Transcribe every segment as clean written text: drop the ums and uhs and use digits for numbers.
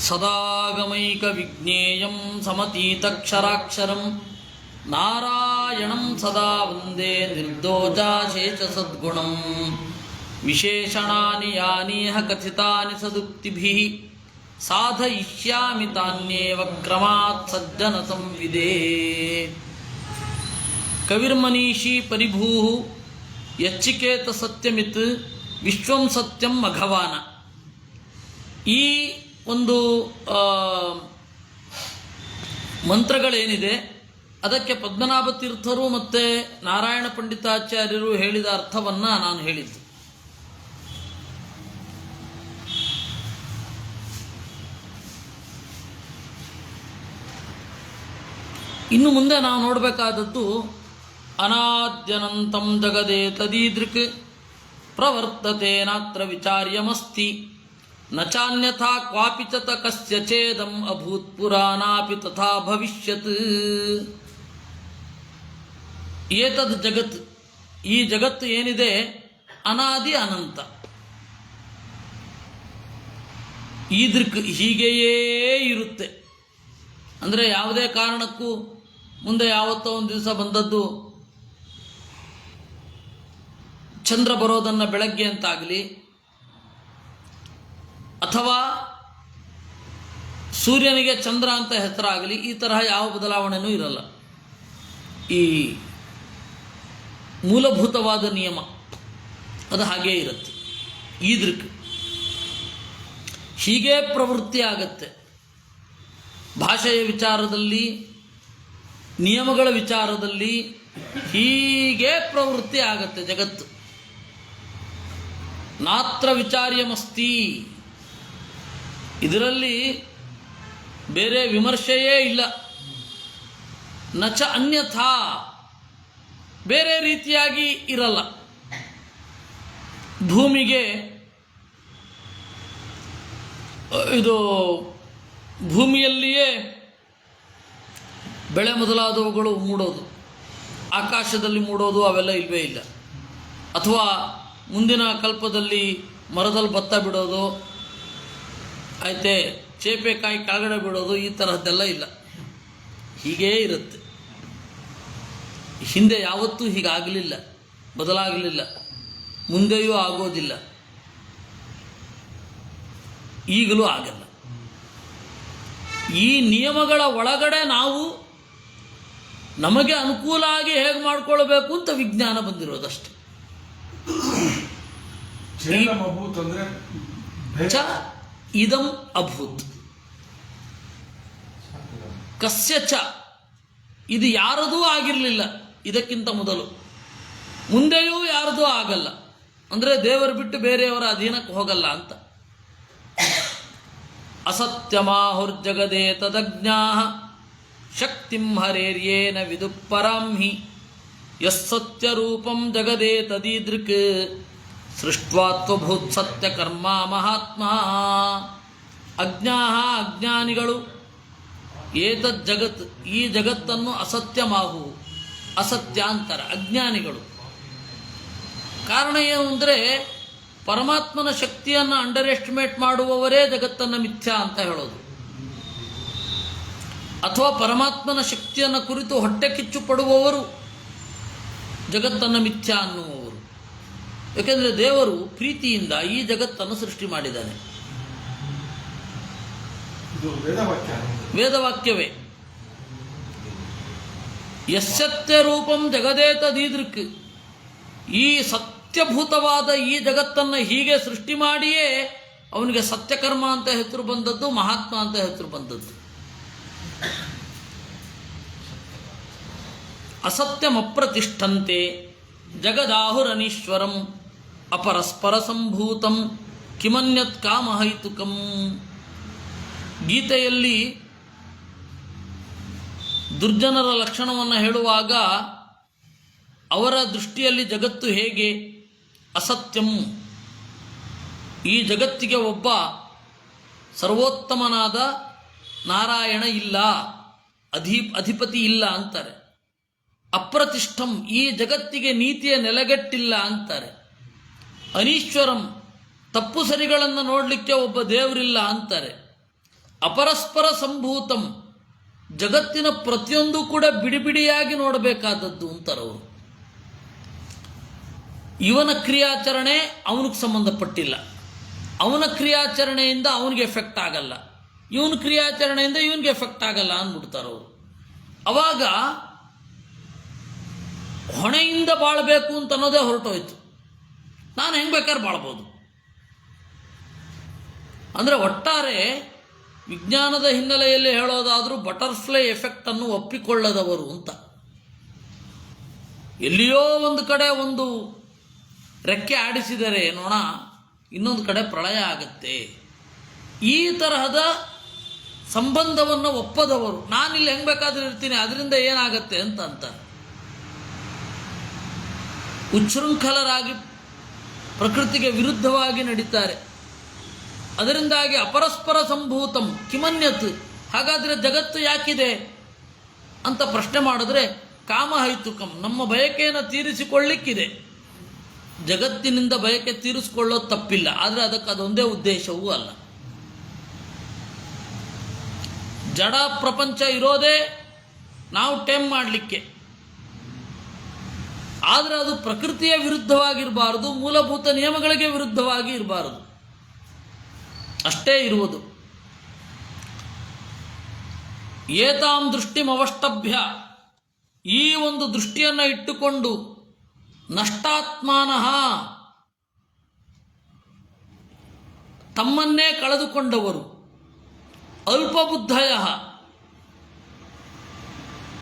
ಸದಾಗಮೈಕ ವಿಜ್ಞೇಯಂ ಸಮತೀತಕ್ಷರಾಕ್ಷರಂ ನಾರಾಯಣಂ ಸದಾ ವಂದೇ ನಿರ್ದೋಷಾಶೇಷ ಸದ್ಗುಣಂ ವಿಶೇಷಣಾನಿ ಯಾನೇಹ ಕಥಿತಾನಿ ಸದುಕ್ತಿಭಿಃ ಸಾಧಯಿಷ್ಯಾಮಿ ತಾನ್ಯೇವ ಕ್ರಮಾತ್ ಸಜ್ಜನ ಸಂವಿದೇ. ಕವಿರ್ಮನೀಷಿ ಪರಿಭೂಃ ಯಚ್ಚಿಕೇತ ಸತ್ಯಮಿತ್ ವಿಶ್ವಂ ಸತ್ಯಂ ಮಘವಾನ. ಈ ಒಂದು ಮಂತ್ರಗಳೇನಿದೆ ಅದಕ್ಕೆ ಪದ್ಮನಾಭ ತೀರ್ಥರು ಮತ್ತು ನಾರಾಯಣ ಪಂಡಿತಾಚಾರ್ಯರು ಹೇಳಿದ ಅರ್ಥವನ್ನು ನಾನು ಹೇಳಿದ್ದು. ಇನ್ನು ಮುಂದೆ ನಾವು ನೋಡಬೇಕಾದದ್ದು ಅನಾದ್ಯನಂತಂ ಜಗದೇ ತದೀದೃಕ್ ಪ್ರವರ್ತತೆ ನಾತ್ರ ವಿಚಾರ್ಯಮಸ್ತಿ ನ ಚಾನ್ಯಥಾ ಕ್ವಾಪಿ ಚ ಕಸ್ಯ ಚೇದಂ ಅಭೂತ್ ಪುರಾಣಾಪಿ ತಥಾ ಭವಿಷ್ಯತ್. ಏತದ್ ಜಗತ್, ಈ ಜಗತ್ತು ಏನಿದೆ ಅನಾದಿ ಅನಂತ. ಈದೃಕ್ ಹೀಗೆಯೇ ಇರುತ್ತೆ. ಅಂದರೆ ಯಾವುದೇ ಕಾರಣಕ್ಕೂ ಮುಂದೆ ಯಾವತ್ತೋ ಒಂದು ದಿವಸ ಬಂದದ್ದು ಚಂದ್ರ ಬರೋದನ್ನು ಬೆಳಗ್ಗೆ ಅಂತಾಗಲಿ ಅಥವಾ ಸೂರ್ಯನಿಗೆ ಚಂದ್ರ ಅಂತ ಹೆಸರಾಗಲಿ, ಈ ತರಹ ಯಾವ ಬದಲಾವಣೆಯೂ ಇರಲ್ಲ. ಈ ಮೂಲಭೂತವಾದ ನಿಯಮ ಅದು ಹಾಗೇ ಇರುತ್ತೆ. ಈದೃಕ್ ಹೀಗೇ ಪ್ರವೃತ್ತಿ ಆಗತ್ತೆ. ಭಾಷೆಯ ವಿಚಾರದಲ್ಲಿ, ನಿಯಮಗಳ ವಿಚಾರದಲ್ಲಿ ಹೀಗೆ ಪ್ರವೃತ್ತಿ ಆಗತ್ತೆ ಜಗತ್ತು. ನಾತ್ರ ವಿಚಾರ್ಯಮಸ್ತಿ, ಇದರಲ್ಲಿ ಬೇರೆ ವಿಮರ್ಶೆಯೇ ಇಲ್ಲ. ನಚ ಅನ್ಯಥಾ, ಬೇರೆ ರೀತಿಯಾಗಿ ಇರಲ್ಲ. ಭೂಮಿಗೆ ಇದು ಭೂಮಿಯಲ್ಲಿಯೇ ಬೆಳೆ ಮೊದಲಾದವುಗಳು ಮೂಡೋದು, ಆಕಾಶದಲ್ಲಿ ಮೂಡೋದು ಅವೆಲ್ಲ ಇಲ್ಲವೇ ಇಲ್ಲ. ಅಥವಾ ಮುಂದಿನ ಕಲ್ಪದಲ್ಲಿ ಮರದಲ್ಲಿ ಭತ್ತ ಬಿಡೋದು, ಆಯ್ತೆ ಚೇಪೆಕಾಯಿ ಕೆಳಗಡೆ ಬಿಡೋದು, ಈ ತರಹದ್ದೆಲ್ಲ ಇಲ್ಲ. ಹೀಗೇ ಇರುತ್ತೆ. ಹಿಂದೆ ಯಾವತ್ತೂ ಹೀಗಾಗಲಿಲ್ಲ, ಬದಲಾಗಲಿಲ್ಲ, ಮುಂದೆಯೂ ಆಗೋದಿಲ್ಲ, ಈಗಲೂ ಆಗಲ್ಲ. ಈ ನಿಯಮಗಳ ಒಳಗಡೆ ನಾವು ನಮಗೆ ಅನುಕೂಲ ಆಗಿ ಹೇಗೆ ಮಾಡಿಕೊಳ್ಬೇಕು ಅಂತ ವಿಜ್ಞಾನ ಬಂದಿರೋದಷ್ಟೆ. ಚ ಇದಂ ಅಭೂತ್ ಕಸ್ಯ ಚ, ಇದು ಯಾರದೂ ಆಗಿರಲಿಲ್ಲ ಇದಕ್ಕಿಂತ ಮೊದಲು, ಮುಂದೆಯೂ ಯಾರದೂ ಆಗಲ್ಲ. ಅಂದರೆ ದೇವರು ಬಿಟ್ಟು ಬೇರೆಯವರ ಅಧೀನಕ್ಕೆ ಹೋಗಲ್ಲ ಅಂತ. ಅಸತ್ಯಮಾಹುರ್ಜಗದೇ ತದಜ್ಞಾಃ ಶಕ್ತಿಂ ಹರೇರ್ಯೇನ ವಿದುಃ ಪರಾಂ ಹಿ ಯಸ್ಸತ್ಯರೂಪಂ ಜಗದೇ ತದೀದೃಕ್ ಸೃಷ್ಟ್ವಾತ್ವಭೂತ್ ಸತ್ಯಕರ್ಮ ಮಹಾತ್ಮ. ಅಜ್ಞಾಃ ಅಜ್ಞಾನಿಗಳು, ಏತದ್ ಜಗತ್ ಈ ಜಗತ್ತನ್ನು ಅಸತ್ಯಮಾಹು, ಅಸತ್ಯ ಅಂತಾರೆ ಅಜ್ಞಾನಿಗಳು. ಕಾರಣ ಏನು ಅಂದರೆ ಪರಮಾತ್ಮನ ಶಕ್ತಿಯನ್ನು ಅಂಡರ್ ಎಸ್ಟಿಮೇಟ್ ಮಾಡುವವರೇ ಜಗತ್ತನ್ನು ಮಿಥ್ಯಾ ಅಂತ ಹೇಳೋದು, ಅಥವಾ ಪರಮಾತ್ಮನ ಶಕ್ತಿಯನ್ನು ಕುರಿತು ಹೊಟ್ಟೆ ಕಿಚ್ಚು ಪಡುವವರು ಜಗತ್ತನ್ನು ಮಿಥ್ಯಾ ಅನ್ನುವವರು. ಏಕೆಂದರೆ ದೇವರು ಪ್ರೀತಿಯಿಂದ ಈ ಜಗತ್ತನ್ನು ಸೃಷ್ಟಿ ಮಾಡಿದ್ದಾನೆ. ವೇದವಾಕ್ಯವೇ. ಯಸ್ಸತ್ಯ ರೂಪಂ ಜಗದೇ ತದೀದೃಕ್, ಈ ಸತ್ಯಭೂತವಾದ ಈ ಜಗತ್ತನ್ನು ಹೀಗೆ ಸೃಷ್ಟಿ ಮಾಡಿಯೇ ಅವನಿಗೆ ಸತ್ಯಕರ್ಮ ಅಂತ ಹೆಸರು ಬಂದದ್ದು, ಮಹಾತ್ಮ ಅಂತ ಹೆಸರು ಬಂದದ್ದು. ಅಸತ್ಯಮಪ್ರತಿಷ್ಠಂತೆ ಜಗದಾಹುರನೀಶ್ವರಂ ಅಪರಸ್ಪರ ಸಂಭೂತಂ ಕಿಮನ್ಯತ್ ಕಾಮಹೈತುಕಂ. ಗೀತೆಯಲ್ಲಿ ದುರ್ಜನರ ಲಕ್ಷಣವನ್ನು ಹೇಳುವಾಗ ಅವರ ದೃಷ್ಟಿಯಲ್ಲಿ ಜಗತ್ತು ಹೇಗೆ ಅಸತ್ಯಂ, ಈ ಜಗತ್ತಿಗೆ ಒಬ್ಬ ಸರ್ವೋತ್ತಮನಾದ ನಾರಾಯಣ ಇಲ್ಲ, ಅಧಿಪತಿ ಇಲ್ಲ ಅಂತಾರೆ. ಅಪ್ರತಿಷ್ಠಂ, ಈ ಜಗತ್ತಿಗೆ ನೀತಿಯ ನೆಲೆಗಟ್ಟಿಲ್ಲ ಅಂತಾರೆ. ಅನೀಶ್ವರಂ, ತಪ್ಪು ಸರಿಗಳನ್ನು ನೋಡಲಿಕ್ಕೆ ಒಬ್ಬ ದೇವರಿಲ್ಲ ಅಂತಾರೆ. ಅಪರಸ್ಪರ ಸಂಭೂತಂ, ಜಗತ್ತಿನ ಪ್ರತಿಯೊಂದು ಕೂಡ ಬಿಡಿಬಿಡಿಯಾಗಿ ನೋಡಬೇಕಾದದ್ದು ಅಂತಾರವರು. ಇವನ ಕ್ರಿಯಾಚರಣೆ ಅವನಿಗೆ ಸಂಬಂಧಪಟ್ಟಿಲ್ಲ, ಅವನ ಕ್ರಿಯಾಚರಣೆಯಿಂದ ಅವನಿಗೆ ಎಫೆಕ್ಟ್ ಆಗಲ್ಲ, ಇವನ ಕ್ರಿಯಾಚರಣೆಯಿಂದ ಇವನಿಗೆ ಎಫೆಕ್ಟ್ ಆಗಲ್ಲ ಅಂದ್ಬಿಡ್ತಾರವರು. ಅವಾಗ ಹೊಣೆಯಿಂದ ಬಾಳಬೇಕು ಅಂತ ಅನ್ನೋದೇ ಹೊರಟೋಯ್ತು. ನಾನು ಹೆಂಗೆ ಬೇಕಾದ್ರೆ ಬಾಳ್ಬೋದು ಅಂದರೆ ಒಟ್ಟಾರೆ ವಿಜ್ಞಾನದ ಹಿನ್ನೆಲೆಯಲ್ಲಿ ಹೇಳೋದಾದರೂ ಬಟರ್ಫ್ಲೈ ಎಫೆಕ್ಟನ್ನು ಒಪ್ಪಿಕೊಳ್ಳದವರು ಅಂತ. ಎಲ್ಲಿಯೋ ಒಂದು ಕಡೆ ಒಂದು ರೆಕ್ಕೆ ಆಡಿಸಿದರೆ ನೋಣ, ಇನ್ನೊಂದು ಕಡೆ ಪ್ರಳಯ ಆಗುತ್ತೆ. ಈ ತರಹದ ಸಂಬಂಧವನ್ನು ಒಪ್ಪದವರು ನಾನಿಲ್ಲಿ ಹೆಂಗೆ ಬೇಕಾದ್ರೂ ಇರ್ತೀನಿ, ಅದರಿಂದ ಏನಾಗತ್ತೆ ಅಂತ ಅಂತಾರೆ. ಉಚ್ಛೃಂಖಲರಾಗಿ ಪ್ರಕೃತಿಗೆ ವಿರುದ್ಧವಾಗಿ ನಡೀತಾರೆ. ಅದರಿಂದಾಗಿ ಅಪರಸ್ಪರ ಸಂಭೂತಂ ಕಿಮನ್ಯತ್, ಹಾಗಾದರೆ ಜಗತ್ತು ಯಾಕಿದೆ ಅಂತ ಪ್ರಶ್ನೆ ಮಾಡಿದ್ರೆ ಕಾಮಹೈತುಕಂ, ನಮ್ಮ ಬಯಕೆಯನ್ನು ತೀರಿಸಿಕೊಳ್ಳಿಕ್ಕಿದೆ. ಜಗತ್ತಿನಿಂದ ಬಯಕೆ ತೀರಿಸಿಕೊಳ್ಳೋದು ತಪ್ಪಿಲ್ಲ, ಆದರೆ ಅದಕ್ಕೆ ಅದೊಂದೇ ಉದ್ದೇಶವೂ ಅಲ್ಲ. ಜಡ ಪ್ರಪಂಚ ಇರೋದೇ ನಾವು ಟೈಮ್ ಮಾಡಲಿಕ್ಕೆ, ಆದರೆ ಅದು ಪ್ರಕೃತಿಯ ವಿರುದ್ಧವಾಗಿರಬಾರದು, ಮೂಲಭೂತ ನಿಯಮಗಳಿಗೆ ವಿರುದ್ಧವಾಗಿ ಇರಬಾರದು, ಅಷ್ಟೇ ಇರುವುದು. ಏತಾಂ ದೃಷ್ಟಿಮವಷ್ಟಭ್ಯ, ಈ ಒಂದು ದೃಷ್ಟಿಯನ್ನು ಇಟ್ಟುಕೊಂಡು ನಷ್ಟಾತ್ಮಾನಃ, ತಮ್ಮನ್ನೇ ಕಳೆದುಕೊಂಡವರು, ಅಲ್ಪಬುದ್ಧಯ,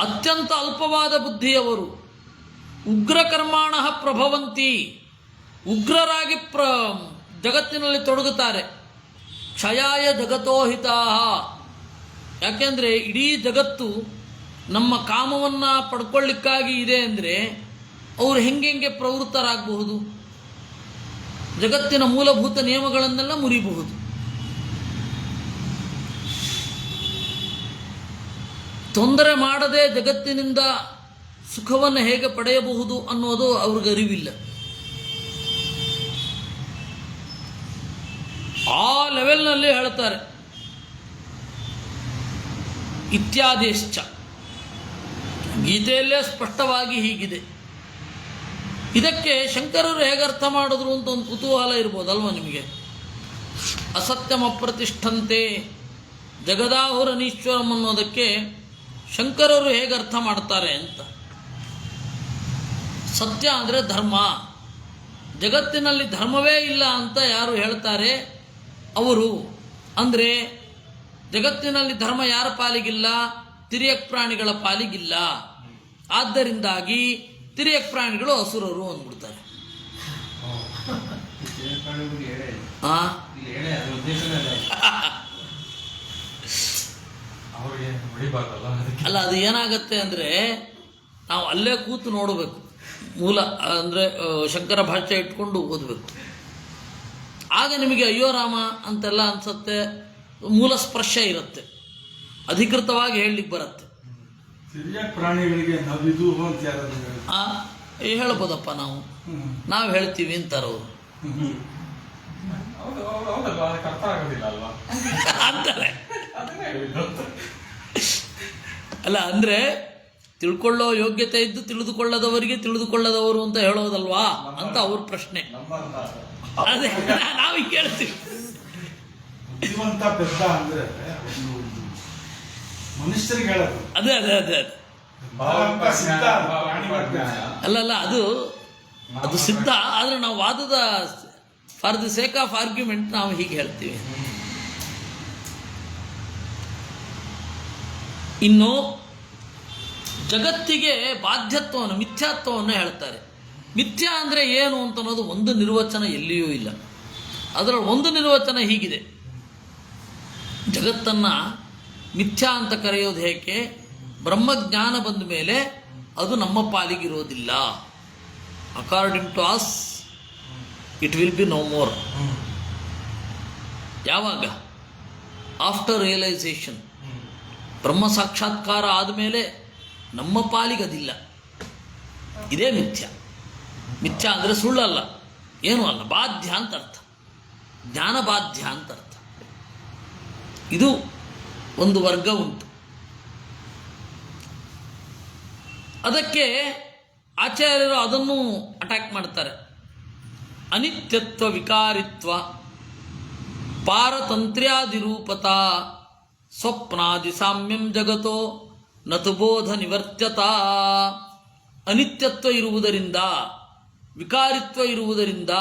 ಅತ್ಯಂತ ಅಲ್ಪವಾದ ಬುದ್ಧಿಯವರು, ಉಗ್ರಕರ್ಮಾಣ ಪ್ರಭವಂತಿ, ಉಗ್ರರಾಗಿ ಜಗತ್ತಿನಲ್ಲಿ ತೊಡಗುತ್ತಾರೆ. ಕ್ಷಯಾಯ ಜಗತೋಹಿತಾ, ಯಾಕೆಂದರೆ ಇಡೀ ಜಗತ್ತು ನಮ್ಮ ಕಾಮವನ್ನು ಪಡ್ಕೊಳ್ಳಿಕ್ಕಾಗಿ ಇದೆ ಅಂದರೆ ಅವರು ಹೆಂಗೆ ಪ್ರವೃತ್ತರಾಗಬಹುದು, ಜಗತ್ತಿನ ಮೂಲಭೂತ ನಿಯಮಗಳನ್ನೆಲ್ಲ ಮುರಿಬಹುದು. ತೊಂದರೆ ಮಾಡದೆ ಜಗತ್ತಿನಿಂದ ಸುಖವನ್ನು ಹೇಗೆ ಪಡೆಯಬಹುದು ಅನ್ನೋದು ಅವ್ರಿಗೆ ಅರಿವಿಲ್ಲ. ಆ ಲೆವೆಲ್ನಲ್ಲಿ ಹೇಳ್ತಾರೆ. ಇತ್ಯಾದಿಶ್ಚ, ಗೀತೆಯಲ್ಲೇ ಸ್ಪಷ್ಟವಾಗಿ ಹೀಗಿದೆ. ಇದಕ್ಕೆ ಶಂಕರರು ಹೇಗೆ ಅರ್ಥ ಮಾಡಿದ್ರು ಅಂತ ಒಂದು ಕುತೂಹಲ ಇರ್ಬೋದಲ್ವ ನಿಮಗೆ. ಅಸತ್ಯಂ ಅಪ್ರತಿಷ್ಠಂತೆ ಜಗದಾಹುರನೀಶ್ವರಂ ಅನ್ನೋದಕ್ಕೆ ಶಂಕರರು ಹೇಗೆ ಅರ್ಥ ಮಾಡ್ತಾರೆ ಅಂತ. ಸತ್ಯ ಅಂದರೆ ಧರ್ಮ, ಜಗತ್ತಿನಲ್ಲಿ ಧರ್ಮವೇ ಇಲ್ಲ ಅಂತ ಯಾರು ಹೇಳ್ತಾರೆ ಅವರು, ಅಂದರೆ ಜಗತ್ತಿನಲ್ಲಿ ಧರ್ಮ ಯಾರ ಪಾಲಿಗಿಲ್ಲ, ತಿರ್ಯಕ್ ಪ್ರಾಣಿಗಳ ಪಾಲಿಗಿಲ್ಲ. ಆದ್ದರಿಂದಾಗಿ ತಿರ್ಯಕ್ ಪ್ರಾಣಿಗಳು ಅಸುರರು ಅಂದ್ಬಿಡ್ತಾರೆ. ಅಲ್ಲ, ಅದು ಏನಾಗತ್ತೆ ಅಂದರೆ ನಾವು ಅಲ್ಲೇ ಕೂತು ನೋಡಬೇಕು, ಮೂಲ ಅಂದರೆ ಶಂಕರ ಭಾಷ್ಯ ಇಟ್ಕೊಂಡು ಓದಬೇಕು. ಆಗ ನಿಮಗೆ ಅಯ್ಯೋ ರಾಮ ಅಂತೆಲ್ಲ ಅನ್ಸತ್ತೆ, ಮೂಲ ಸ್ಪರ್ಶ ಇರುತ್ತೆ, ಅಧಿಕೃತವಾಗಿ ಹೇಳಲಿಕ್ಕೆ ಬರುತ್ತೆ. ಪ್ರಾಣಿಗಳಿಗೆ ಹೇಳ್ಬೋದಪ್ಪ, ನಾವು ಹೇಳ್ತೀವಿ ಅಂತಾರವರು ಅಂತಾರೆ. ಅಲ್ಲ, ಅಂದರೆ ತಿಳ್ಕೊಳ್ಳೋ ಯೋಗ್ಯತೆ ಇದ್ದು ತಿಳಿದುಕೊಳ್ಳದವರಿಗೆ ತಿಳಿದುಕೊಳ್ಳದವರು ಅಂತ ಹೇಳೋದಲ್ವಾ ಅಂತ ಅವ್ರ ಪ್ರಶ್ನೆ. ಅದೇ ನಾವು ಕೇಳ್ತೀವಿ. ಬುದ್ಧಿವಂತ ಪೆದ್ದ ಅಂದ್ರೆ ಮನುಷ್ಯರಿಗೆ ಹೇಳೋದು. ಅದೇ ಅದೇ ಅದೇ ಅದೇ ಅಲ್ಲಲ್ಲ, ಅದು ಸಿದ್ಧ. ಆದರೆ ನಾವು ವಾದದ for the sake of argument ನಾವು ಹೀಗೆ ಹೇಳ್ತೀವಿ. ಇನ್ನು ಜಗತ್ತಿಗೆ ಬಾಧ್ಯತ್ವವನ್ನು, ಮಿಥ್ಯಾತ್ವವನ್ನು ಹೇಳ್ತಾರೆ. ಮಿಥ್ಯಾ ಅಂದರೆ ಏನು ಅಂತ ಅನ್ನೋದು ಒಂದು ನಿರ್ವಚನ ಎಲ್ಲಿಯೂ ಇಲ್ಲ. ಅದರಲ್ಲಿ ಒಂದು ನಿರ್ವಚನ ಹೀಗಿದೆ: ಜಗತ್ತನ್ನು ಮಿಥ್ಯಾ ಅಂತ ಕರೆಯೋದು ಹೇಗೆ? ಬ್ರಹ್ಮಜ್ಞಾನ ಬಂದ ಮೇಲೆ ಅದು ನಮ್ಮ ಪಾಲಿಗಿರೋದಿಲ್ಲ. According to us it will be no more. ಯಾವಾಗ? ಆಫ್ಟರ್ ರಿಯಲೈಸೇಷನ್, ಬ್ರಹ್ಮ ಸಾಕ್ಷಾತ್ಕಾರ ಆದಮೇಲೆ ನಮ್ಮ ಪಾಲಿಗದಿಲ್ಲ. ಇದೇ ಮಿಥ್ಯಾ. ಮಿಥ್ಯಾ ಅಂದರೆ ಸುಳ್ಳಲ್ಲ, ಏನೂ ಅಲ್ಲ, ಬಾಧ್ಯ ಅಂತ ಅರ್ಥ, ಜ್ಞಾನ ಬಾಧ್ಯ ಅಂತ ಅರ್ಥ. ಇದು ಒಂದು ವರ್ಗ ಉಂಟು. ಅದಕ್ಕೆ ಆಚಾರ್ಯರು ಅದನ್ನು ಅಟ್ಯಾಕ್ ಮಾಡ್ತಾರೆ. ಅನಿತ್ಯತ್ವ ವಿಕಾರಿತ್ವ ಪಾರತಂತ್ರ್ಯಾದಿರೂಪತ ಸ್ವಪ್ನಾದಿ ಸಾಮ್ಯಂ ಜಗತೋ ನತು ಬೋಧ ನಿವರ್ತ್ಯತ. ಅನಿತ್ಯತ್ವ ಇರುವುದರಿಂದ, ವಿಕಾರಿತ್ವ ಇರುವುದರಿಂದ,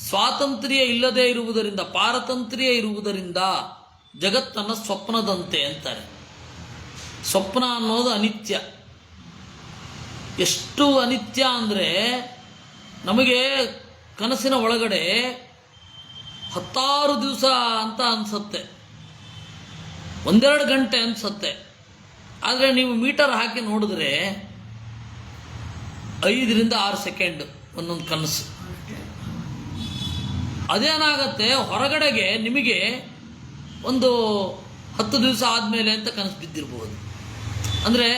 ಸ್ವಾತಂತ್ರ್ಯ ಇಲ್ಲದೆ ಇರುವುದರಿಂದ, ಪಾರತಂತ್ರ್ಯ ಇರುವುದರಿಂದ ಜಗತ್ತನ್ನು ಸ್ವಪ್ನದಂತೆ ಅಂತಾರೆ. ಸ್ವಪ್ನ ಅನ್ನೋದು ಅನಿತ್ಯ. ಎಷ್ಟು ಅನಿತ್ಯ ಅಂದರೆ ನಮಗೆ ಕನಸಿನ ಒಳಗಡೆ 16 ದಿವಸ ಅಂತ ಅನಿಸುತ್ತೆ, 1-2 ಗಂಟೆ ಅನಿಸುತ್ತೆ. ಆದರೆ ನೀವು ಮೀಟರ್ ಹಾಕಿ ನೋಡಿದ್ರೆ 5-6 ಸೆಕೆಂಡ್ ಒಂದೊಂದು ಕನಸು. ಅದೇನಾಗತ್ತೆ, ಹೊರಗಡೆಗೆ ನಿಮಗೆ ಒಂದು 10 ದಿವಸ ಆದಮೇಲೆ ಅಂತ ಕನಸು ಬಿದ್ದಿರ್ಬೋದು. ಅಂದರೆ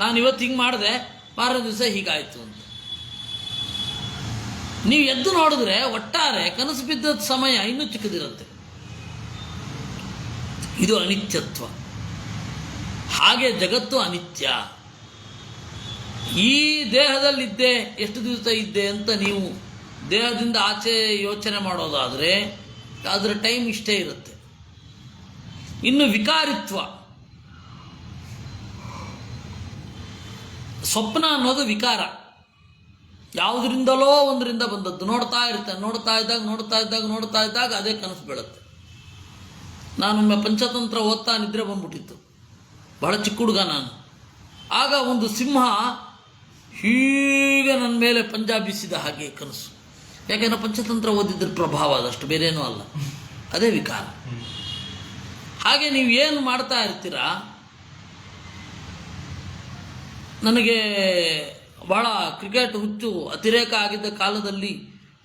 ನಾನು ಇವತ್ತು ಹಿಂಗೆ ಮಾಡಿದೆ, 6 ದಿವಸ ಹೀಗಾಯಿತು ಅಂತ. ನೀವು ಎದ್ದು ನೋಡಿದ್ರೆ ಒಟ್ಟಾರೆ ಕನಸು ಬಿದ್ದದ ಸಮಯ ಇನ್ನೂ ಚಿಕ್ಕದಿರುತ್ತೆ. ಇದು ಅನಿತ್ಯತ್ವ. ಹಾಗೆ ಜಗತ್ತು ಅನಿತ್ಯ. ಈ ದೇಹದಲ್ಲಿದ್ದೆ ಎಷ್ಟು ದಿವಸ ಇದ್ದೆ ಅಂತ ನೀವು ದೇಹದಿಂದ ಆಚೆ ಯೋಚನೆ ಮಾಡೋದಾದರೆ ಅದರ ಟೈಮ್ ಇಷ್ಟೇ ಇರುತ್ತೆ. ಇನ್ನು ವಿಕಾರಿತ್ವ, ಸ್ವಪ್ನ ಅನ್ನೋದು ವಿಕಾರ. ಯಾವುದರಿಂದಲೋ ಒಂದರಿಂದ ಬಂದದ್ದು. ನೋಡ್ತಾ ಇದ್ದಾಗ ಅದೇ ಕನಸು ಬೀಳುತ್ತೆ. ನಾನೊಮ್ಮೆ ಪಂಚತಂತ್ರ ಓದ್ತಾ ನಿದ್ರೆ ಬಂದ್ಬಿಟ್ಟಿತ್ತು. ಬಹಳ ಚಿಕ್ಕ ಹುಡುಗ ನಾನು. ಆಗ ಒಂದು ಸಿಂಹ ಹೀಗೆ ನನ್ನ ಮೇಲೆ ಪಂಜಾ ಬೀಸಿದ ಹಾಗೆ ಕನಸು. ಯಾಕೆಂದ್ರೆ ಪಂಚತಂತ್ರ ಓದಿದ್ರ ಪ್ರಭಾವ, ಅದಷ್ಟು ಬೇರೇನೂ ಅಲ್ಲ. ಅದೇ ವಿಕಾರ. ಹಾಗೆ ನೀವು ಏನು ಮಾಡ್ತಾ ಇರ್ತೀರಾ, ನನಗೆ ಬಹಳ ಕ್ರಿಕೆಟ್ ಹುಚ್ಚು ಅತಿರೇಕ ಆಗಿದ್ದ ಕಾಲದಲ್ಲಿ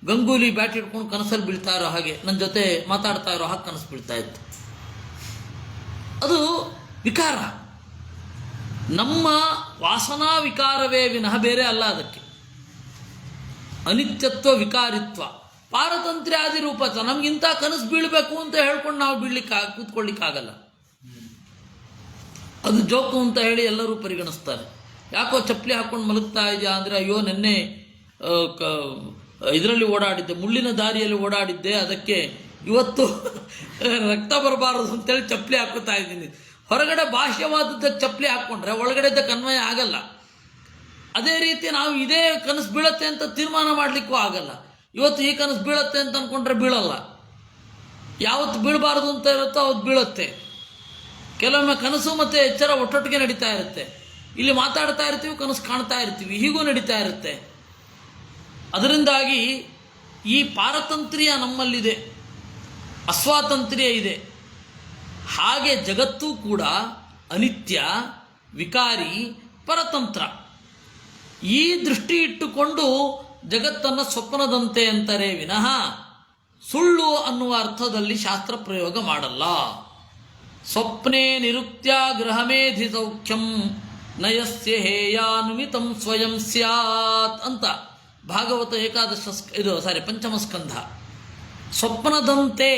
ಗಂಗೂಲಿ ಬ್ಯಾಟ್ ಇಟ್ಕೊಂಡು ಕನಸಲ್ಲಿ ಬೀಳ್ತಾ ಇರೋ ಹಾಗೆ, ನನ್ನ ಜೊತೆ ಮಾತಾಡ್ತಾ ಇರೋ ಹಾಗೆ ಕನಸು ಬೀಳ್ತಾ ಇತ್ತು. ಅದು ವಿಕಾರ. ನಮ್ಮ ವಾಸನಾ ವಿಕಾರವೇ ವಿನಃ ಬೇರೆ ಅಲ್ಲ. ಅದಕ್ಕೆ ಅನಿತ್ಯತ್ವ, ವಿಕಾರಿತ್ವ, ಪಾರತಂತ್ರ್ಯಾದಿ ರೂಪತ. ನಮಗಿಂತ ಕನಸು ಬೀಳಬೇಕು ಅಂತ ಹೇಳ್ಕೊಂಡು ನಾವು ಕೂತ್ಕೊಳ್ಳಿಕ್ಕಾಗಲ್ಲ. ಅದು ಜೋಕು ಅಂತ ಹೇಳಿ ಎಲ್ಲರೂ ಪರಿಗಣಿಸ್ತಾರೆ. ಯಾಕೋ ಚಪ್ಪಲಿ ಹಾಕ್ಕೊಂಡು ಮಲಗ್ತಾ ಇದೆಯಾ ಅಂದರೆ, ಅಯ್ಯೋ ನೆನ್ನೆ ಇದರಲ್ಲಿ ಓಡಾಡಿದ್ದೆ, ಮುಳ್ಳಿನ ದಾರಿಯಲ್ಲಿ ಓಡಾಡಿದ್ದೆ, ಅದಕ್ಕೆ ಇವತ್ತು ರಕ್ತ ಬರಬಾರದು ಅಂತೇಳಿ ಚಪ್ಪಲಿ ಹಾಕೋತಾ ಇದ್ದೀನಿ. ಹೊರಗಡೆ ಬಾಹ್ಯವಾದದ್ದಕ್ಕೆ ಚಪ್ಪಲಿ ಹಾಕ್ಕೊಂಡ್ರೆ ಒಳಗಡೆದಕ್ಕೆ ಅನ್ವಯ ಆಗಲ್ಲ. ಅದೇ ರೀತಿ ನಾವು ಇದೇ ಕನಸು ಬೀಳತ್ತೆ ಅಂತ ತೀರ್ಮಾನ ಮಾಡಲಿಕ್ಕೂ ಆಗಲ್ಲ. ಇವತ್ತು ಈ ಕನಸು ಬೀಳತ್ತೆ ಅಂತ ಅಂದ್ಕೊಂಡ್ರೆ ಬೀಳಲ್ಲ. ಯಾವತ್ತು ಬೀಳಬಾರ್ದು ಅಂತ ಇರುತ್ತೋ ಅವತ್ತು ಬೀಳುತ್ತೆ. ಕೆಲವೊಮ್ಮೆ ಕನಸು ಮತ್ತು ಎಚ್ಚರ ಒಟ್ಟೊಟ್ಟಿಗೆ ನಡೀತಾ ಇರುತ್ತೆ. ಇಲ್ಲಿ ಮಾತಾಡ್ತಾ ಇರ್ತೀವಿ, ಕನಸು ಕಾಣ್ತಾ ಇರ್ತೀವಿ, ಹೀಗೂ ನಡೀತಾ ಇರುತ್ತೆ. ಅದರಿಂದಾಗಿ ಈ ಪಾರತಂತ್ರ್ಯ ನಮ್ಮಲ್ಲಿದೆ, ಅಸ್ವಾತಂತ್ರ್ಯ ಇದೆ. ಹಾಗೆ ಜಗತ್ತು ಕೂಡ ಅನಿತ್ಯ, ವಿಕಾರಿ, ಪರತಂತ್ರ. ಈ ದೃಷ್ಟಿ ಇಟ್ಟುಕೊಂಡು ಜಗತ್ತನ್ನು ಸ್ವಪ್ನದಂತೆ ಅಂತಾರೆ ವಿನಃ ಸುಳ್ಳು ಅನ್ನುವ ಅರ್ಥದಲ್ಲಿ ಶಾಸ್ತ್ರ ಪ್ರಯೋಗ ಮಾಡಲ್ಲ. ಸ್ವಪ್ನೇ ನಿರುಕ್ತ್ಯ ಗೃಹಮೇಧಿ ಸೌಖ್ಯಂ ನಯಸ್ಯ ಹೇಯಾನುಮಿತಂ ಸ್ವಯಂ ಸ್ಯಾತ್ ಅಂತ ಭಾಗವತ ಪಂಚಮ ಸ್ಕಂಧ. ಸ್ವಪ್ನದಂತೆ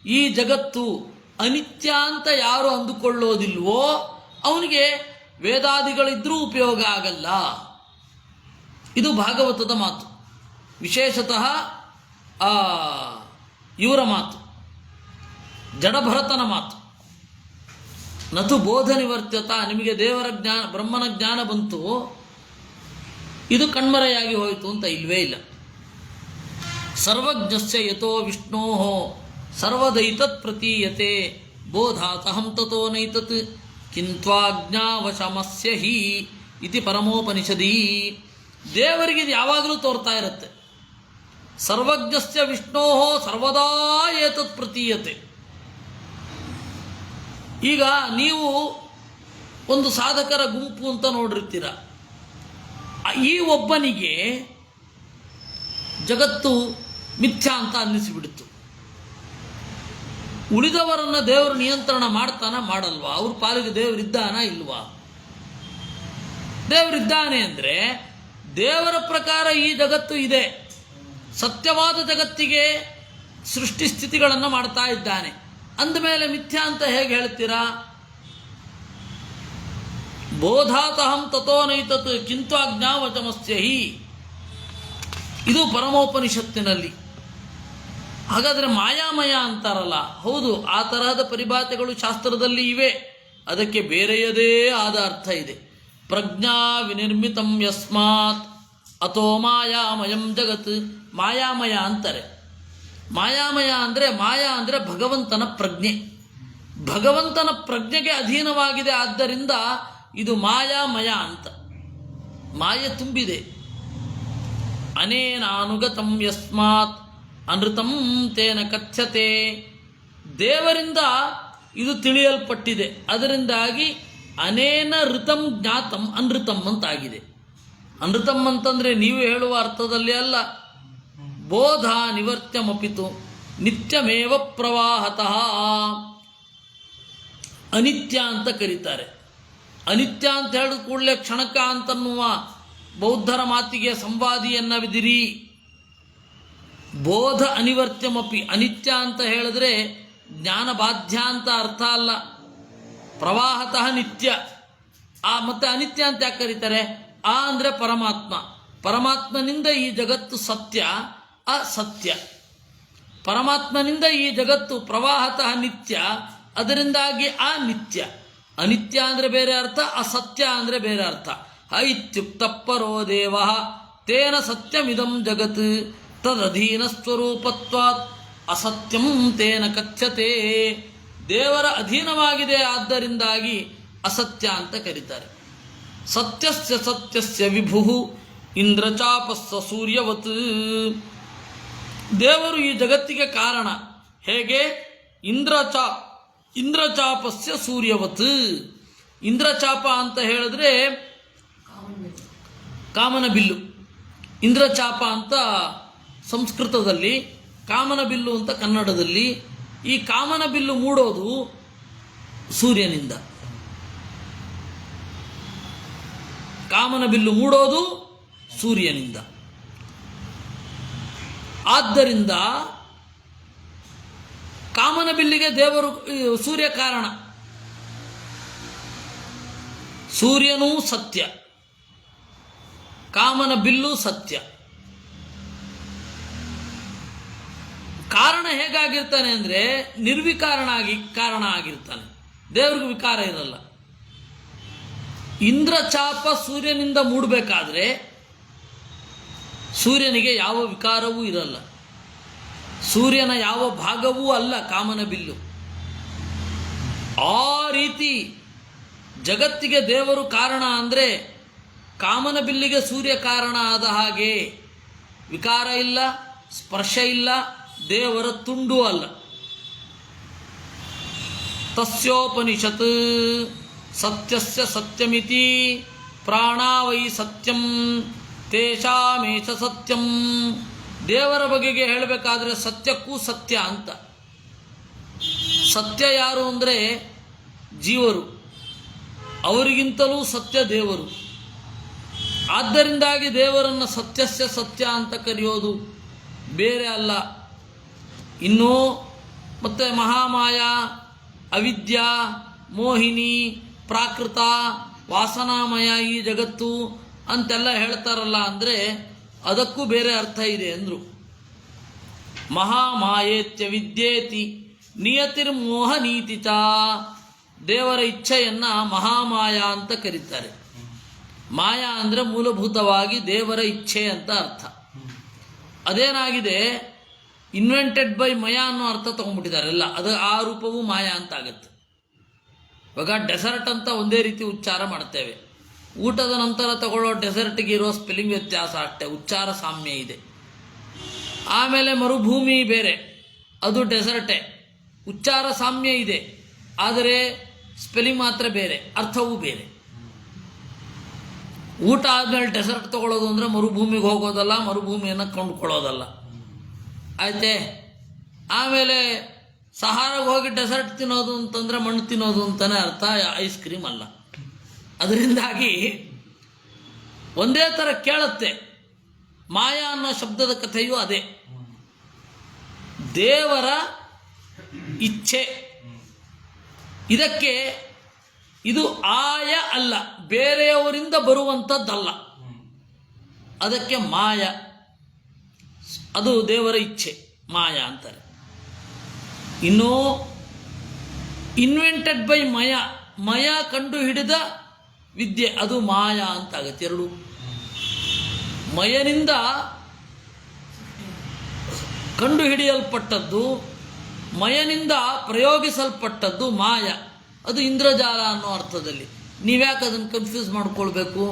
ಈ ಜಗತ್ತು ಅನಿತ್ಯ ಅಂತ ಯಾರು ಅಂದುಕೊಳ್ಳೋದಿಲ್ವೋ ಅವನಿಗೆ ವೇದಾದಿಗಳಿದ್ರೂ ಉಪಯೋಗ ಆಗಲ್ಲ. ಇದು ಭಾಗವತದ ಮಾತು, ವಿಶೇಷತಃ ಇವರ ಮಾತು, ಜಡಭರತನ ಮಾತು. ನತು ಬೋಧ ನಿವರ್ತ್ಯತ. ನಿಮಗೆ ದೇವರ ಜ್ಞಾನ, ಬ್ರಹ್ಮನ ಜ್ಞಾನ ಬಂತು, ಇದು ಕಣ್ಮರೆಯಾಗಿ ಹೋಯಿತು ಅಂತ ಇಲ್ವೇ ಇಲ್ಲ. ಸರ್ವಜ್ಞಸ್ಯ ಯತೋ ವಿಷ್ಣೋ ಸರ್ವದೈತತ್ ಪ್ರತೀಯತೆ ಬೋಧಾತಹಂ ತಥೋ ನೈತತ್ ಕಿಂತ್ವಾಜ್ಞಾವಶಮಸ್ಯ ಹಿ ಇತಿ ಪರಮೋಪನಿಷದಿ. ದೇವರಿಗೆ ಇದು ಯಾವಾಗಲೂ ತೋರ್ತಾ ಇರುತ್ತೆ. ಸರ್ವಜ್ಞಸ್ಯ ವಿಷ್ಣೋ ಸರ್ವದಾ ಏತತ್ ಪ್ರತೀಯತೆ. ಈಗ ನೀವು ಒಂದು ಸಾಧಕರ ಗುಂಪು ಅಂತ ನೋಡಿರ್ತೀರ. ಈ ಒಬ್ಬನಿಗೆ ಜಗತ್ತು ಮಿಥ್ಯಾ ಅಂತ ಅನ್ನಿಸಿಬಿಡ್ತು. ಉಳಿದವರನ್ನು ದೇವರು ನಿಯಂತ್ರಣ ಮಾಡ್ತಾನ ಮಾಡಲ್ವಾ? ಅವ್ರ ಪಾಲಿಗೆ ದೇವರಿದ್ದಾನ ಇಲ್ವಾ? ದೇವರಿದ್ದಾನೆ ಅಂದರೆ ದೇವರ ಪ್ರಕಾರ ಈ ಜಗತ್ತು ಇದೆ, ಸತ್ಯವಾದ ಜಗತ್ತಿಗೆ ಸೃಷ್ಟಿ ಸ್ಥಿತಿಗಳನ್ನು ಮಾಡ್ತಾ ಇದ್ದಾನೆ. ಅಂದಮೇಲೆ ಮಿಥ್ಯಾ ಅಂತ ಹೇಗೆ ಹೇಳ್ತೀರಾ? ಬೋಧಾತಹಂ ತಥೋ ನೈತತ್ ಕಿಂತು ಅಜ್ಞಾವಚಮಸ್ಯ ಹಿ, ಇದು ಪರಮೋಪನಿಷತ್ತಿನಲ್ಲಿ. ಹಾಗಾದರೆ ಮಾಯಾಮಯ ಅಂತಾರಲ್ಲ, ಹೌದು, ಆ ತರಹದ ಪರಿಭಾಷೆಗಳು ಶಾಸ್ತ್ರದಲ್ಲಿ ಇವೆ. ಅದಕ್ಕೆ ಬೇರೆಯದೇ ಆದ ಅರ್ಥ ಇದೆ. ಪ್ರಜ್ಞಾ ವಿನಿರ್ಮಿತಂ ಯಸ್ಮಾತ್ ಅಥೋ ಮಾಯಾಮಯಂ ಜಗತ್. ಮಾಯಾಮಯ ಅಂತಾರೆ. ಮಾಯಾಮಯ ಅಂದರೆ, ಮಾಯಾ ಅಂದರೆ ಭಗವಂತನ ಪ್ರಜ್ಞೆ. ಭಗವಂತನ ಪ್ರಜ್ಞೆಗೆ ಅಧೀನವಾಗಿದೆ, ಆದ್ದರಿಂದ ಇದು ಮಾಯಾಮಯ ಅಂತ. ಮಾಯೆ ತುಂಬಿದೆ. ಅನೇನಾನುಗತಂ ಯಸ್ಮಾತ್ ಅನೃತಂ ತೇನ ಕಥ್ಯತೆ. ದೇವರಿಂದ ಇದು ತಿಳಿಯಲ್ಪಟ್ಟಿದೆ, ಅದರಿಂದಾಗಿ ಅನೇನ ಋತಂ ಜ್ಞಾತಂ ಅನೃತಂ ಅಂತಾಗಿದೆ. ಅನೃತಂ ಅಂತಂದರೆ ನೀವು ಹೇಳುವ ಅರ್ಥದಲ್ಲಿ ಅಲ್ಲ. ಬೋಧ ನಿವರ್ತ್ಯಮಪಿತು ನಿತ್ಯಮೇವ ಪ್ರವಾಹತಃ. ಅನಿತ್ಯ ಅಂತ ಕರೀತಾರೆ. ಅನಿತ್ಯ ಅಂತ ಹೇಳಿದ ಕೂಡಲೇ ಕ್ಷಣಕ ಅಂತನ್ನುವ ಬೌದ್ಧರ ಮಾತಿಗೆ ಸಂವಾದಿಯನ್ನವಿದಿರಿ. ಬೋಧ ಅನಿವರ್ತ್ಯಮಪಿ. ಅನಿತ್ಯ ಅಂತ ಹೇಳಿದ್ರೆ ಜ್ಞಾನ ಬಾಧ್ಯ ಅಂತ ಅರ್ಥ ಅಲ್ಲ. ಪ್ರವಾಹತಃ ನಿತ್ಯ. ಮತ್ತೆ ಅನಿತ್ಯ ಅಂತ ಯಾಕೆ ಕರೀತಾರೆ? ಆ ಅಂದರೆ ಪರಮಾತ್ಮ. ಪರಮಾತ್ಮನಿಂದ ಈ ಜಗತ್ತು ಸತ್ಯ ಅಸತ್ಯ. ಪರಮಾತ್ಮನಿಂದ ಈ ಜಗತ್ತು ಪ್ರವಾಹತಃ ನಿತ್ಯ, ಅದರಿಂದಾಗಿ ಅನಿತ್ಯ. ಅನಿತ್ಯ ಅಂದರೆ ಬೇರೆ ಅರ್ಥ, ಅಸತ್ಯ ಅಂದರೆ ಬೇರೆ ಅರ್ಥ. ಇತ್ಯುಕ್ತ ಪರೋ ದೇವ ತೇನ ಸತ್ಯಮಿದಂ ಜಗತ್ ತದಧೀನ ಸ್ವರೂಪತ್ವಾತ್ ಅಸತ್ಯಂ ತೇನ ಕಥ್ಯತೆ. ದೇವರ ಅಧೀನವಾಗಿದೆ, ಆದ್ದರಿಂದಾಗಿ ಅಸತ್ಯ ಅಂತ ಕರೀತಾರೆ. ಸತ್ಯಸ್ಯ ಸತ್ಯಸ್ಯ ವಿಭು ಇಂದ್ರಚಾಪಸ್ಸ ಸೂರ್ಯವತ್. ದೇವರು ಈ ಜಗತ್ತಿಗೆ ಕಾರಣ. ಹೇಗೆ? ಇಂದ್ರಚಾಪಸ್ಯ ಸೂರ್ಯವತ್. ಇಂದ್ರಚಾಪ ಅಂತ ಹೇಳಿದ್ರೆ ಕಾಮನ ಬಿಲ್ಲು. ಇಂದ್ರಚಾಪ ಅಂತ ಸಂಸ್ಕೃತದಲ್ಲಿ, ಕಾಮನ ಬಿಲ್ಲು ಅಂತ ಕನ್ನಡದಲ್ಲಿ. ಈ ಕಾಮನ ಬಿಲ್ಲು ಮೂಡೋದು ಸೂರ್ಯನಿಂದ. ಕಾಮನ ಬಿಲ್ಲು ಮೂಡೋದು ಸೂರ್ಯನಿಂದ. ಆದ್ದರಿಂದ ಕಾಮನ ಬಿಲ್ಲಿಗೆ ದೇವರು ಸೂರ್ಯ ಕಾರಣ. ಸೂರ್ಯನೂ ಸತ್ಯ, ಕಾಮನ ಬಿಲ್ಲು ಸತ್ಯ. ಕಾರಣ ಹೇಗಾಗಿರ್ತಾನೆ ಅಂದರೆ ಕಾರಣ ಆಗಿರ್ತಾನೆ. ದೇವ್ರಿಗೆ ವಿಕಾರ ಇರಲ್ಲ. ಇಂದ್ರಚಾಪ ಸೂರ್ಯನಿಂದ ಮೂಡಬೇಕಾದ್ರೆ ಸೂರ್ಯನಿಗೆ ಯಾವ ವಿಕಾರವೂ ಇರಲ್ಲ. ಸೂರ್ಯನ ಯಾವ ಭಾಗವೂ ಅಲ್ಲ ಕಾಮನ ಬಿಲ್ಲು. ಆ ರೀತಿ ಜಗತ್ತಿಗೆ ದೇವರು ಕಾರಣ ಅಂದರೆ ಕಾಮನ ಬಿಲ್ಲಿಗೆ ಸೂರ್ಯ ಕಾರಣ ಆದ ಹಾಗೆ. ವಿಕಾರ ಇಲ್ಲ, ಸ್ಪರ್ಶ ಇಲ್ಲ, ದೇವರ ತುಂಡು ಅಲ್ಲ. ತಸ್ಯೋಪನಿಷತ್ ಸತ್ಯಸ್ಯ ಸತ್ಯಮಿತಿ ಪ್ರಾಣಾವೈ ಸತ್ಯಂ ತೇಷಾಮೇಷ ಸತ್ಯಂ. ದೇವರ ಬಗೆಗೆ ಹೇಳಬೇಕಾದ್ರೆ ಸತ್ಯಕ್ಕೂ ಸತ್ಯ ಅಂತ. ಸತ್ಯ ಯಾರು ಅಂದರೆ ಜೀವರು, ಅವರಿಗಿಂತಲೂ ಸತ್ಯ ದೇವರು. ಆದ್ದರಿಂದಾಗಿ ದೇವರನ್ನು ಸತ್ಯಸ್ಯ ಸತ್ಯ ಅಂತ ಕರೆಯೋದು ಬೇರೆ ಅಲ್ಲ. ಇನ್ನು ಮತ್ತೆ ಮಹಾಮಾಯ, ಅವಿದ್ಯಾ, ಮೋಹಿನಿ, ಪ್ರಾಕೃತ, ವಾಸನಾಮಯ ಈ ಜಗತ್ತು ಅಂತೆಲ್ಲ ಹೇಳ್ತಾರಲ್ಲ, ಅಂದರೆ ಅದಕ್ಕೂ ಬೇರೆ ಅರ್ಥ ಇದೆ ಅಂದರು. ಮಹಾಮಾಯೇತ್ಯ ವಿದ್ಯೇತಿ ನಿಯತಿರ್ಮೋಹ ನೀತಿ ಚ. ದೇವರ ಇಚ್ಛೆಯನ್ನು ಮಹಾಮಾಯ ಅಂತ ಕರೀತಾರೆ. ಮಾಯಾ ಅಂದರೆ ಮೂಲಭೂತವಾಗಿ ದೇವರ ಇಚ್ಛೆ ಅಂತ ಅರ್ಥ. ಅದೇನಾಗಿದೆ, ಇನ್ವೆಂಟೆಡ್ ಬೈ ಮಯಾ ಅನ್ನೋ ಅರ್ಥ ತೊಗೊಂಡ್ಬಿಟ್ಟಿದ್ದಾರೆ ಎಲ್ಲ. ಅದು ಆ ರೂಪವೂ ಮಾಯಾ ಅಂತ ಆಗುತ್ತೆ. ಇವಾಗ ಡೆಸರ್ಟ್ ಅಂತ ಒಂದೇ ರೀತಿ ಉಚ್ಚಾರ ಮಾಡ್ತೇವೆ. ಊಟದ ನಂತರ ತಗೊಳ್ಳೋ ಡೆಸರ್ಟ್ಗೆ ಇರೋ ಸ್ಪೆಲ್ಲಿಂಗ್ ವ್ಯತ್ಯಾಸ ಅಷ್ಟೇ, ಉಚ್ಚಾರ ಸಾಮ್ಯ ಇದೆ. ಆಮೇಲೆ ಮರುಭೂಮಿ ಬೇರೆ, ಅದು ಡೆಸರ್ಟೇ, ಉಚ್ಚಾರ ಸಾಮ್ಯ ಇದೆ, ಆದರೆ ಸ್ಪೆಲ್ಲಿಂಗ್ ಮಾತ್ರ ಬೇರೆ, ಅರ್ಥವೂ ಬೇರೆ. ಊಟ ಆದಮೇಲೆ ಡೆಸರ್ಟ್ ತಗೊಳ್ಳೋದು ಅಂದರೆ ಮರುಭೂಮಿಗೆ ಹೋಗೋದಲ್ಲ, ಮರುಭೂಮಿಯನ್ನು ಕೊಂಡ್ಕೊಳ್ಳೋದಲ್ಲ. ಆಯ್ತೆ. ಆಮೇಲೆ ಸಹಾರಾಗೆ ಹೋಗಿ ಡೆಸರ್ಟ್ ತಿನ್ನೋದು ಅಂತಂದರೆ ಮಣ್ಣು ತಿನ್ನೋದು ಅಂತಲೇ ಅರ್ಥ, ಐಸ್ ಕ್ರೀಮ್ ಅಲ್ಲ. ಅದರಿಂದಾಗಿ ಒಂದೇ ಥರ ಕೇಳುತ್ತೆ. ಮಾಯಾ ಅನ್ನೋ ಶಬ್ದದ ಕಥೆಯೂ ಅದೇ. ದೇವರ ಇಚ್ಛೆ ಇದಕ್ಕೆ ಇದು ಆಯ ಅಲ್ಲ, ಬೇರೆಯವರಿಂದ ಬರುವಂಥದ್ದಲ್ಲ. ಅದಕ್ಕೆ ಮಾಯ, ಅದು ದೇವರ ಇಚ್ಛೆ, ಮಾಯ ಅಂತಾರೆ. ಇನ್ನು ಇನ್ವೆಂಟೆಡ್ ಬೈ ಮಯ, ಮಯ ಕಂಡು ಹಿಡಿದ ವಿದ್ಯೆ, ಅದು ಮಾಯ ಅಂತಾಗತ್ತೆ. ಎರಡು ಮಯನಿಂದ ಕಂಡು ಹಿಡಿಯಲ್ಪಟ್ಟದ್ದು, ಮಯನಿಂದ ಪ್ರಯೋಗಿಸಲ್ಪಟ್ಟದ್ದು ಮಾಯ, ಅದು ಇಂದ್ರಜಾಲ ಅನ್ನೋ ಅರ್ಥದಲ್ಲಿ. ನೀವ್ಯಾಕೆ ಅದನ್ನು ಕನ್ಫ್ಯೂಸ್ ಮಾಡ್ಕೊಳ್ಬೇಕು?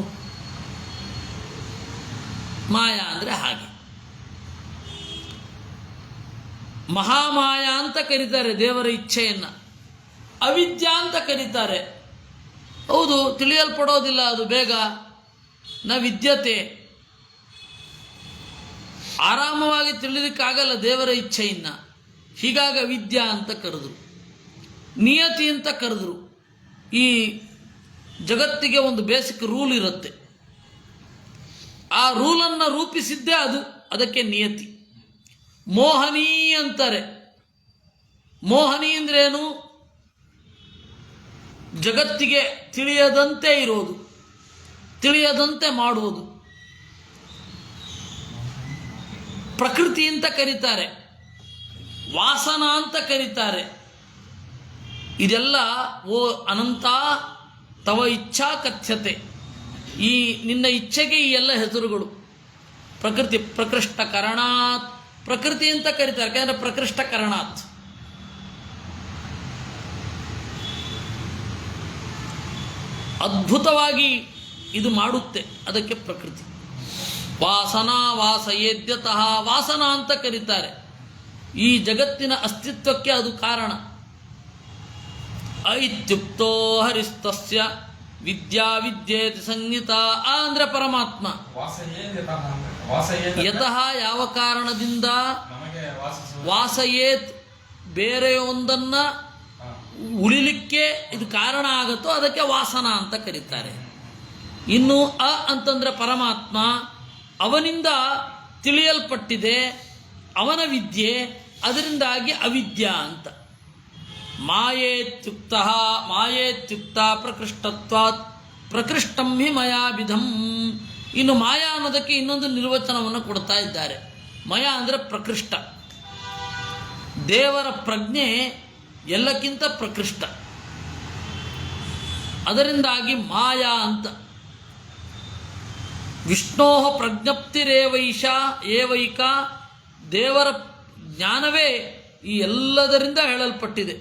ಮಾಯ ಅಂದರೆ ಹಾಗೆ. ಮಹಾಮಾಯ ಅಂತ ಕರೀತಾರೆ ದೇವರ ಇಚ್ಛೆಯನ್ನು, ಅವಿದ್ಯಾ ಅಂತ ಕರೀತಾರೆ. ಹೌದು, ತಿಳಿಯಲ್ಪಡೋದಿಲ್ಲ ಅದು ಬೇಗ. ನ ವಿದ್ಯತೆ, ಆರಾಮವಾಗಿ ತಿಳಿಲಿಕ್ಕಾಗಲ್ಲ ದೇವರ ಇಚ್ಛೆಯನ್ನು. ಹೀಗಾಗಿ ಅವಿದ್ಯಾ ಅಂತ ಕರೆದ್ರು, ನಿಯತಿ ಅಂತ ಕರೆದ್ರು. ಈ ಜಗತ್ತಿಗೆ ಒಂದು ಬೇಸಿಕ್ ರೂಲ್ ಇರುತ್ತೆ, ಆ ರೂಲನ್ನು ರೂಪಿಸಿದ್ದೇ ಅದು, ಅದಕ್ಕೆ ನಿಯತಿ. ಮೋಹನಿ ಅಂತಾರೆ. ಮೋಹನಿ ಅಂದ್ರೇನು? ಜಗತ್ತಿಗೆ ತಿಳಿಯದಂತೆ ಇರೋದು, ತಿಳಿಯದಂತೆ ಮಾಡುವುದು. ಪ್ರಕೃತಿ ಅಂತ ಕರೀತಾರೆ, ವಾಸನ ಅಂತ ಕರೀತಾರೆ. ಇದೆಲ್ಲ ಓ ಅನಂತ ತವ ಇಚ್ಛಾ ಕಥ್ಯತೆ, ಈ ನಿನ್ನ ಇಚ್ಛೆಗೆ ಈ ಎಲ್ಲ ಹೆಸರುಗಳು. ಪ್ರಕೃತಿ, ಪ್ರಕೃಷ್ಟ ಕರಣಾತ್, ಪ್ರಕೃತಿ ಅಂತ ಕರೀತಾರೆ, ಯಾಕಂದರೆ ಪ್ರಕೃಷ್ಟ ಕರಣಾತ್. ಅದ್ಭುತವಾಗಿ ಇದು ಮಾಡುತ್ತೆ, ಅದಕ್ಕೆ ಪ್ರಕೃತಿ. ವಾಸನಾ ವಾಸಯೇದ್ಯತಃ, ವಾಸನ ಅಂತ ಕರೀತಾರೆ. ಈ ಜಗತ್ತಿನ ಅಸ್ತಿತ್ವಕ್ಕೆ ಅದು ಕಾರಣ. ಐತ್ಯುಕ್ತೋ ಹರಿಸ್ತಸ್ಯ ವಿದ್ಯಾ ವಿದ್ಯೇತಿ ಸಂಹಿತ. ಅಂದರೆ ಪರಮಾತ್ಮ. ಯತಃ ಯಾವ ಕಾರಣದಿಂದ, ವಾಸಯೇತ್ ಬೇರೆಯೊಂದನ್ನ ಉಳಿಲಿಕ್ಕೆ ಇದು ಕಾರಣ ಆಗುತ್ತೋ ಅದಕ್ಕೆ ವಾಸನ ಅಂತ ಕರೀತಾರೆ. ಇನ್ನು ಅ ಅಂತಂದ್ರೆ ಪರಮಾತ್ಮ, ಅವನಿಂದ ತಿಳಿಯಲ್ಪಟ್ಟಿದೆ ಅವನ ವಿದ್ಯೆ, ಅದರಿಂದಾಗಿ ಅವಿದ್ಯಾ ಅಂತ. ಮಾಯೇತ್ಯುಕ್ತ, ಮಾಯೇತ್ಯುಕ್ತ ಪ್ರಕೃಷ್ಟತ್ವಾತ್ ಪ್ರಕೃಷ್ಟಂ ಹಿ ಮಯಾಭಿಧಂ. ಇನ್ನು ಮಾಯಾ ಅನ್ನೋದಕ್ಕೆ ಇನ್ನೊಂದು ನಿರ್ವಚನವನ್ನು ಕೊಡ್ತಾ ಇದ್ದಾರೆ. ಮಯ ಅಂದರೆ ಪ್ರಕೃಷ್ಟ, ದೇವರ ಪ್ರಜ್ಞೆ ಎಲ್ಲಕ್ಕಿಂತ ಪ್ರಕೃಷ್ಟ, ಅದರಿಂದಾಗಿ ಮಾಯಾ ಅಂತ. ವಿಷ್ಣೋ ಪ್ರಜ್ಞಪ್ತಿರೇವೈಷ ಏವೈಕ, ದೇವರ ಜ್ಞಾನವೇ ಈ ಎಲ್ಲದರಿಂದ ಹೇಳಲ್ಪಟ್ಟಿದೆ.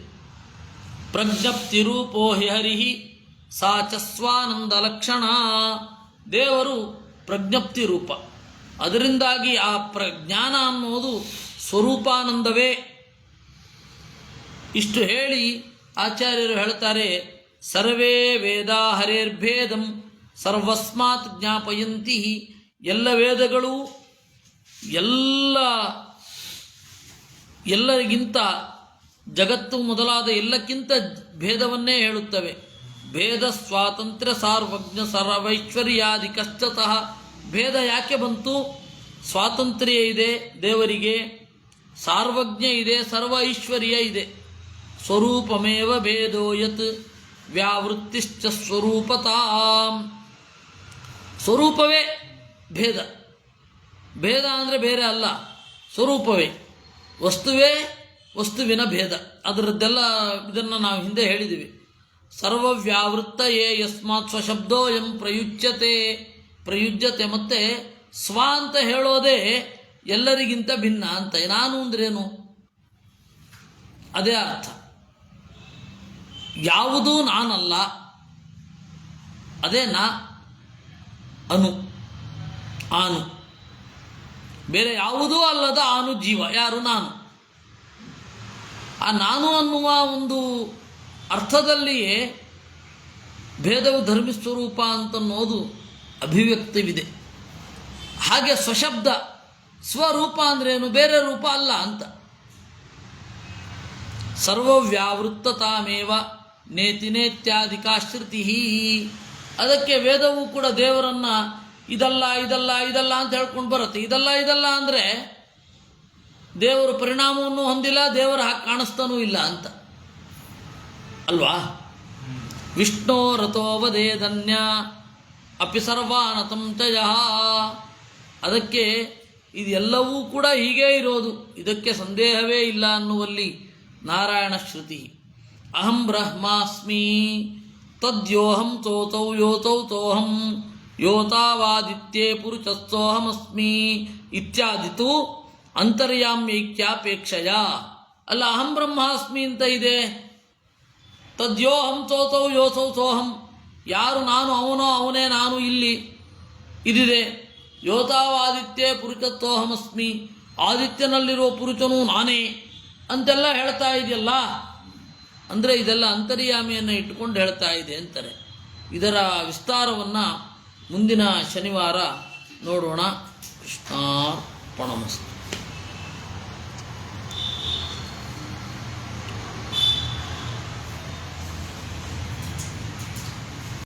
ಪ್ರಜ್ಞಪ್ತಿ ರೂಪೋ ಹಿ ಹರಿಹಿ ಸಾ ಚ ಸ್ವಾನಂದ ಲಕ್ಷಣ. ದೇವರು ಪ್ರಜ್ಞಪ್ತಿ ರೂಪ, ಅದರಿಂದಾಗಿ ಆ ಜ್ಞಾನ ಅನ್ನೋದು ಸ್ವರೂಪಾನಂದವೇ. ಇಷ್ಟು ಹೇಳಿ ಆಚಾರ್ಯರು ಹೇಳ್ತಾರೆ, ಸರ್ವೇ ವೇದ ಹರೇರ್ಭೇದಂ ಸರ್ವಸ್ಮಾತ್ ಜ್ಞಾಪಯಂತಿ. ಎಲ್ಲ ವೇದಗಳು ಎಲ್ಲರಿಗಿಂತ, ಜಗತ್ತು ಮೊದಲಾದ ಎಲ್ಲಕ್ಕಿಂತ ಭೇದವನ್ನೇ ಹೇಳುತ್ತವೆ. ಭೇದ ಸ್ವಾತಂತ್ರ್ಯ ಸಾರ್ವಜ್ಞ ಸರ್ವೈಶ್ವರ್ಯಾದಿ ಕಶ್ಚತಃ. ಭೇದ ಯಾಕೆ ಬಂತು? ಸ್ವಾತಂತ್ರ್ಯ ಇದೆ ದೇವರಿಗೆ, ಸಾರ್ವಜ್ಞ ಇದೆ, ಸರ್ವ ಐಶ್ವರ್ಯ ಇದೆ. ಸ್ವರೂಪಮೇವ ಭೇದೋ ಯತ್ ವ್ಯಾವೃತ್ತಿಶ್ಚ ಸ್ವರೂಪತಾಂ. ಸ್ವರೂಪವೇ ಭೇದ. ಭೇದ ಅಂದರೆ ಬೇರೆ ಅಲ್ಲ, ಸ್ವರೂಪವೇ, ವಸ್ತುವೇ ವಸ್ತುವಿನ ಭೇದ. ಅದರದ್ದೆಲ್ಲ ಇದನ್ನು ನಾವು ಹಿಂದೆ ಹೇಳಿದ್ದೀವಿ. ಸರ್ವವ್ಯಾವೃತ್ತ ಯೇ ಯಸ್ಮಾತ್ ಸ್ವಶಬ್ದೋ ಎಂ ಪ್ರಯುಜ್ಯತೆ. ಮತ್ತೆ ಸ್ವ ಅಂತ ಹೇಳೋದೇ ಎಲ್ಲರಿಗಿಂತ ಭಿನ್ನ ಅಂತ. ನಾನು ಅಂದ್ರೇನು? ಅದೇ ಅರ್ಥ. ಯಾವುದೂ ನಾನಲ್ಲ, ಅದೇ ನಾ ಅನು, ಆನು. ಬೇರೆ ಯಾವುದೂ ಅಲ್ಲದ ಆನು ಜೀವ. ಯಾರು? ನಾನು. ಆ ನಾನು ಅನ್ನುವ ಒಂದು ಅರ್ಥದಲ್ಲಿಯೇ ಭೇದವು ಧರ್ಮಸ್ವರೂಪ ಅಂತನ್ನೋದು ಅಭಿವ್ಯಕ್ತವಿದೆ. ಹಾಗೆ ಸ್ವಶಬ್ದ, ಸ್ವರೂಪ ಅಂದ್ರೇನು? ಬೇರೆ ರೂಪ ಅಲ್ಲ ಅಂತ. ಸರ್ವವ್ಯಾವೃತ್ತತಾಮೇವ ನೇತಿ ನೇತ್ಯಾಧಿಕಾಶ್ರುತಿ. ಅದಕ್ಕೆ ವೇದವು ಕೂಡ ದೇವರನ್ನ ಇದಲ್ಲ ಇದಲ್ಲ ಇದಲ್ಲ ಅಂತ ಹೇಳ್ಕೊಂಡು ಬರುತ್ತೆ. ಇದಲ್ಲ ಇದಲ್ಲ ಅಂದರೆ ದೇವರು ಪರಿಣಾಮವನ್ನು ಹೊಂದಿಲ್ಲ, ದೇವರ ಹಾಗೆ ಕಾಣಿಸ್ತಾನೂ ಇಲ್ಲ ಅಂತ. ಅಲ್ವಾ? ವಿಷ್ಣೋ ರಥೋವಧೇಧನ್ಯ ಅಪಿ ಸರ್ವಾನತಂ ತಯ. ಅದಕ್ಕೆ ಇದೆಲ್ಲವೂ ಕೂಡ ಹೀಗೇ ಇರೋದು, ಇದಕ್ಕೆ ಸಂದೇಹವೇ ಇಲ್ಲ ಅನ್ನುವಲ್ಲಿ ನಾರಾಯಣ ಶ್ರುತಿ. ಅಹಂ ಬ್ರಹ್ಮಾಸ್ಮಿ ತದ್ಯೋಹಂ ತೋತೌ ಯೋತೌ ತೋಹಂ ಯೋತಾವಾದಿತ್ಯೇ ಪುರುಷಸ್ಥೋಹಮಸ್ಮಿ ಇತ್ಯಾದಿತು ಅಂತರ್ಯಾಮ್ಯೈಕ್ಯಾಪೇಕ್ಷಯ. ಅಲ್ಲ, ಅಹಂ ಬ್ರಹ್ಮಾಸ್ಮಿ ಅಂತ ಇದೆ, ತದ್ಯೋಹಂ ತೋತೌ ಯೋತೌ ತೋಹಂ, ಯಾರು ನಾನು ಅವನೋ ಅವನೇ ನಾನು ಇಲ್ಲಿ ಇದಿದೆ. ಯೋತಾವಾದಿತ್ಯೇ ಪುರುಷತ್ವೋಹಮಸ್ಮಿ, ಆದಿತ್ಯನಲ್ಲಿರೋ ಪುರುಷನು ನಾನೇ ಅಂತೆಲ್ಲ ಹೇಳ್ತಾ ಇದೆಯಲ್ಲ, ಅಂದರೆ ಇದೆಲ್ಲ ಅಂತರ್ಯಾಮಿಯನ್ನು ಇಟ್ಟುಕೊಂಡು ಹೇಳ್ತಾ ಇದೆ ಅಂತಾರೆ. ಇದರ ವಿಸ್ತಾರವನ್ನು ಮುಂದಿನ ಶನಿವಾರ ನೋಡೋಣ. ಕೃಷ್ಣಾರ್ಪಣಮಸ್ತು.